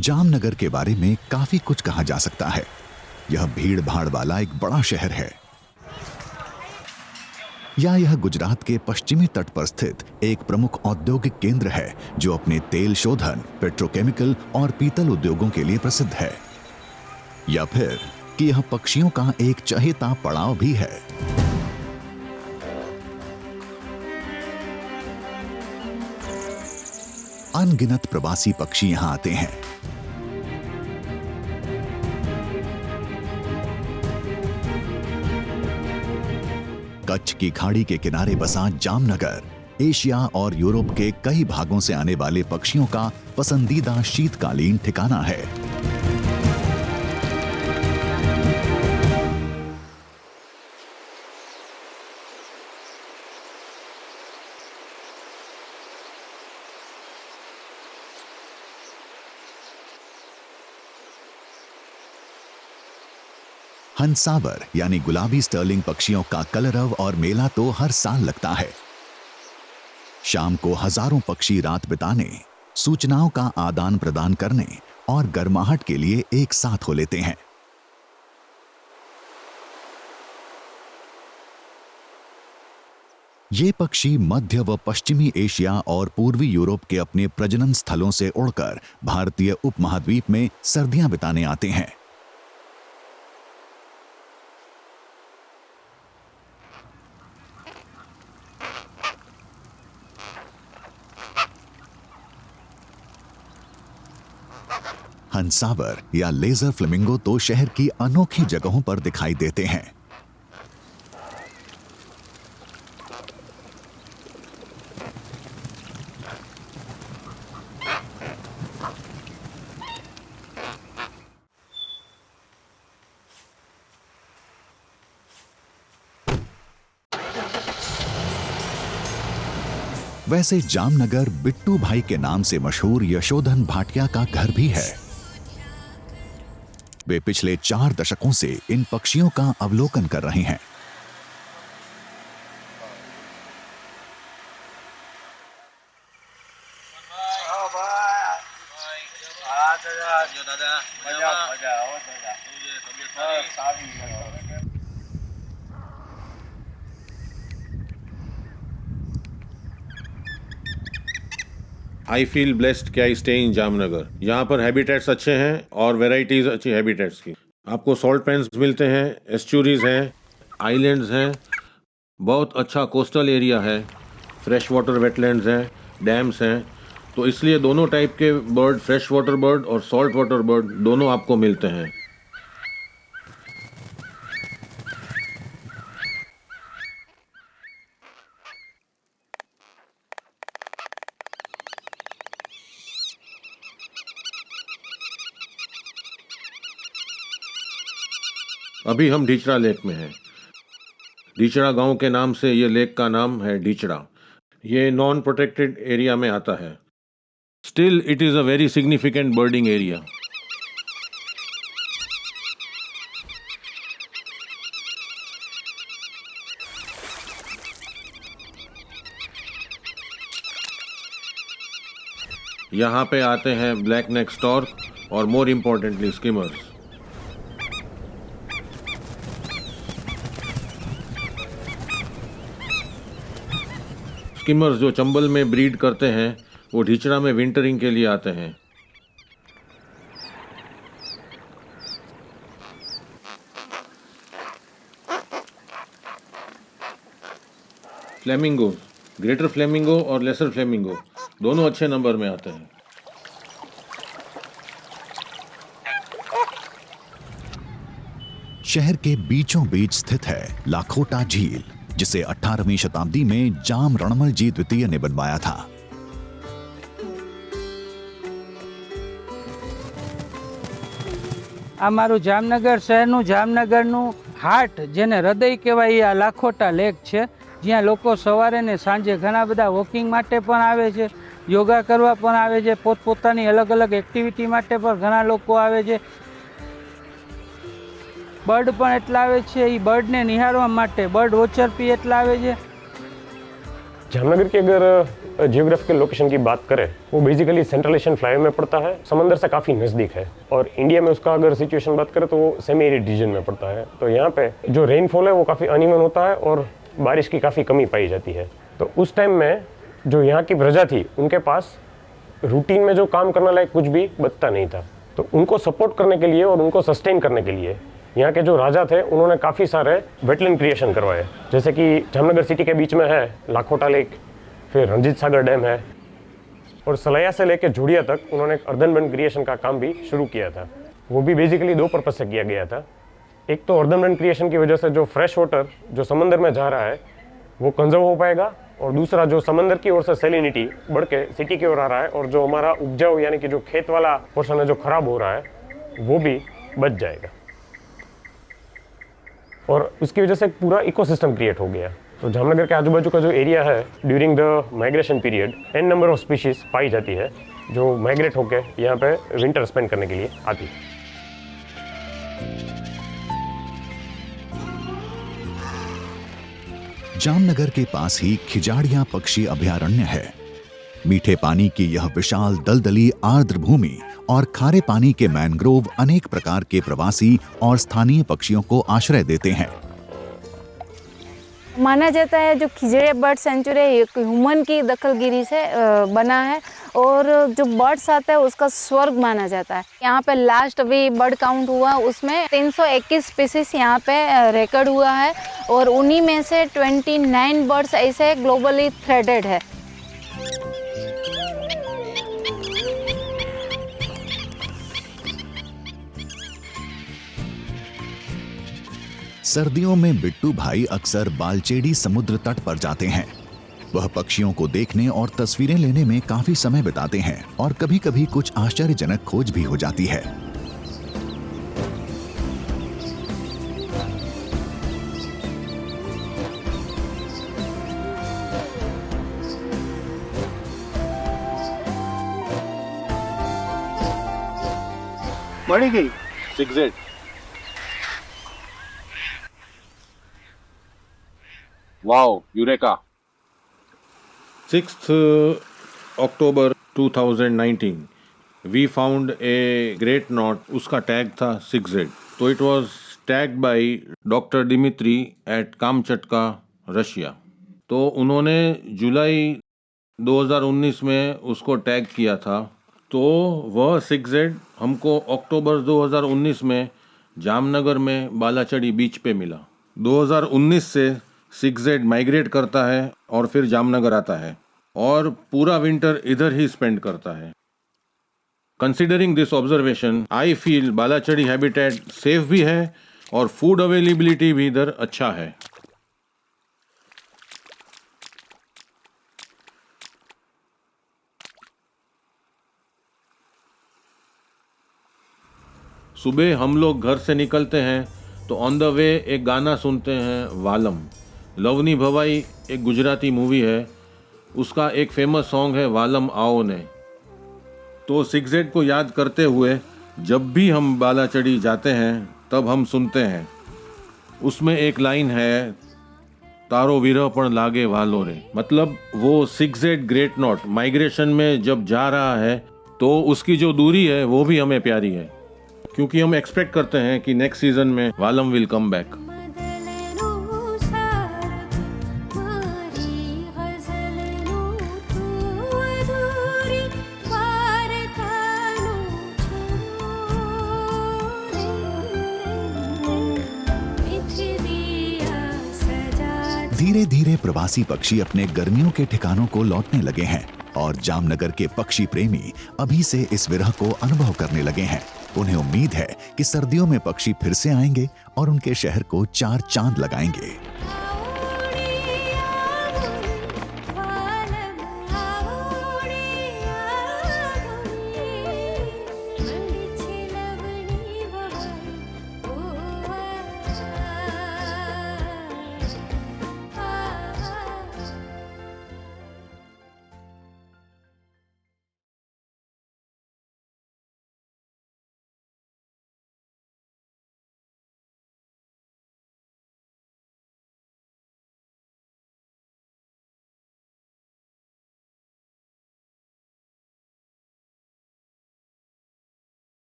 जामनगर के बारे में काफी कुछ कहा जा सकता है। यह भीड़ भाड़ वाला एक बड़ा शहर है, या यह गुजरात के पश्चिमी तट पर स्थित एक प्रमुख औद्योगिक केंद्र है जो अपने तेल शोधन, पेट्रोकेमिकल और पीतल उद्योगों के लिए प्रसिद्ध है, या फिर कि यह पक्षियों का एक चहेता पड़ाव भी है। अनगिनत प्रवासी पक्षी यहां आते हैं। कच्छ की खाड़ी के किनारे बसा जामनगर एशिया और यूरोप के कई भागों से आने वाले पक्षियों का पसंदीदा शीतकालीन ठिकाना है। हंसावर यानी गुलाबी स्टर्लिंग पक्षियों का कलरव और मेला तो हर साल लगता है। शाम को हजारों पक्षी रात बिताने, सूचनाओं का आदान प्रदान करने और गर्माहट के लिए एक साथ हो लेते हैं। ये पक्षी मध्य व पश्चिमी एशिया और पूर्वी यूरोप के अपने प्रजनन स्थलों से उड़कर भारतीय उपमहाद्वीप में सर्दियां बिताने आते हैं। हंसावर या लेजर फ्लेमिंगो तो शहर की अनोखी जगहों पर दिखाई देते हैं। वैसे जामनगर बिट्टू भाई के नाम से मशहूर यशोधन भाटिया का घर भी है। वे पिछले 4 दशकों से इन पक्षियों का अवलोकन कर रहे हैं। आई फील ब्लेस्ड कि आई स्टे इन जामनगर। यहाँ पर हैबिटेट्स अच्छे हैं और वेराइटीज अच्छी हैबिटेट्स की। आपको सॉल्ट पैन्स मिलते हैं, एस्चुरीज हैं, आइलैंड्स हैं, बहुत अच्छा कोस्टल एरिया है, फ्रेश वाटर वेटलैंड्स हैं, डैम्स हैं। तो इसलिए दोनों टाइप के बर्ड, फ्रेश वाटर बर्ड और सॉल्ट वाटर बर्ड, दोनों आपको मिलते हैं। अभी हम ढीचड़ा लेक में हैं। ढीचड़ा गांव के नाम से ये लेक का नाम है ढीचड़ा। ये नॉन प्रोटेक्टेड एरिया में आता है। Still it is a very significant birding area. यहाँ पे आते हैं ब्लैक नेक स्टॉर्क और मोर इम्पोर्टेंटली स्किमर्स। स्किमर्स जो चंबल में ब्रीड करते हैं वो ढीचड़ा में विंटरिंग के लिए आते हैं। फ्लेमिंगो, ग्रेटर फ्लेमिंगो और लेसर फ्लेमिंगो दोनों अच्छे नंबर में आते हैं। शहर के बीचों बीच स्थित है लाखोटा झील, जिसे 18वीं शताब्दी में जाम रणमल जी द्वितीय ने बनवाया था। આ મારું જામનગર શહેરનું જામનગરનું હાર્ટ જેને હૃદય કહેવાય આ લાખોટા લેક છે, જ્યાં લોકો સવારે ને સાંજે ઘણા બધા વોકિંગ માટે પણ આવે છે, યોગા કરવા પણ આવે છે, પોતપોતાની અલગ અલગ એક્ટિવિટી માટે પણ ઘણા લોકો આવે છે। બર્ડ પણ એટલા આવે છે, એ બર્ડને નિહાળવા માટે બર્ડ વોચર બી એટલા આવે છે। जामनगर की अगर जियोग्राफिकल लोकेशन की बात करें, वो बेसिकली सेंट्रल एशियन फ्लाईवे में पड़ता है, समंदर से काफ़ी नज़दीक है। और इंडिया में उसका अगर सिचुएशन बात करें तो वो सेमी एरिड रीजन में पड़ता है। तो यहाँ पे जो रेनफॉल है वो काफ़ी अनइवन होता है और बारिश की काफ़ी कमी पाई जाती है। तो उस टाइम में जो यहाँ की प्रजा थी, उनके पास रूटीन में जो काम करने लायक कुछ भी बचता नहीं था। तो उनको सपोर्ट करने के लिए और उनको सस्टेन करने के लिए यहाँ के जो राजा थे, उन्होंने काफ़ी सारे वेटलैंड क्रिएशन करवाए। जैसे कि जामनगर सिटी के बीच में है लाखोटा लेक, फिर रंजीत सागर डैम है, और सलैया से लेकर जोड़िया तक उन्होंने एक अर्धनबंद क्रिएशन का काम भी शुरू किया था। वो भी बेसिकली 2 पर्पज से किया गया था। एक तो अर्धनबंद क्रिएशन की वजह से जो फ्रेश वाटर जो समंदर में जा रहा है वो कंजर्व हो पाएगा, और दूसरा जो समंदर की ओर से सैलिनिटी बढ़ के सिटी की ओर आ रहा है, और जो हमारा उपजाऊ यानी कि जो खेत वाला पोर्शन है जो खराब हो रहा है वो भी बच जाएगा। और उसकी वजह से एक पूरा इकोसिस्टम क्रिएट हो गया। तो जामनगर के आजू बाजू का जो एरिया है, during the migration period an number of species पाई जाती है जो माइग्रेट होकर यहाँ पे विंटर स्पेंड करने के लिए आती है। जामनगर के पास ही खिजाड़िया पक्षी अभयारण्य है। मीठे पानी की यह विशाल दलदली आर्द्र भूमि और खारे पानी के मैंग्रोव अनेक प्रकार के प्रवासी और स्थानीय पक्षियों को आश्रय देते हैं। माना जाता है जो खिजड़िया बर्ड सेंचुरी एक ह्यूमन की दखलगिरी से बना है, और जो बर्ड्स आते हैं उसका स्वर्ग माना जाता है। यहाँ पे लास्ट अभी बर्ड काउंट हुआ, उसमें 321 स्पीसीज यहाँ पे रिकॉर्ड हुआ है, और उन्हीं में से 29 बर्ड्स ऐसे ग्लोबली थ्रेटेड है। सर्दियों में बिट्टू भाई अक्सर बालचेड़ी समुद्र तट पर जाते हैं। वह पक्षियों को देखने और तस्वीरें लेने में काफी समय बिताते हैं, और कभी-कभी कुछ आश्चर्यजनक खोज भी हो जाती है। मरी गई 6Z। Wow, Eureka! 6th October 2019, we found a great knot. उसका टैग था 6Z। तो it was tagged by Dr. Dimitri at Kamchatka, Russia. तो उन्होंने जुलाई 2019 में उसको टैग किया था। तो वह 6Z हमको अक्टूबर 2019 में जामनगर में बालाचड़ी बीच पे मिला। 2019 से 6Z माइग्रेट करता है और फिर जामनगर आता है, और पूरा विंटर इधर ही स्पेंड करता है। Considering this observation, I feel Balachadi habitat safe भी है और फूड अवेलेबिलिटी भी इधर अच्छा है। सुबह हम लोग घर से निकलते हैं तो ऑन द वे एक गाना सुनते हैं, वालम। लवनी भवाई एक गुजराती मूवी है, उसका एक फेमस सॉन्ग है वालम आओ ने। तो 6Z को याद करते हुए जब भी हम बालाचड़ी जाते हैं तब हम सुनते हैं। उसमें एक लाइन है, तारो विरह पण लागे वालो रे। मतलब वो 6Z ग्रेट नॉट माइग्रेशन में जब जा रहा है तो उसकी जो दूरी है वो भी हमें प्यारी है, क्योंकि हम एक्सपेक्ट करते हैं कि नेक्स्ट सीजन में वालम विल कम बैक। धीरे धीरे प्रवासी पक्षी अपने गर्मियों के ठिकानों को लौटने लगे हैं, और जामनगर के पक्षी प्रेमी अभी से इस विरह को अनुभव करने लगे हैं। उन्हें उम्मीद है कि सर्दियों में पक्षी फिर से आएंगे और उनके शहर को 4 चांद लगाएंगे।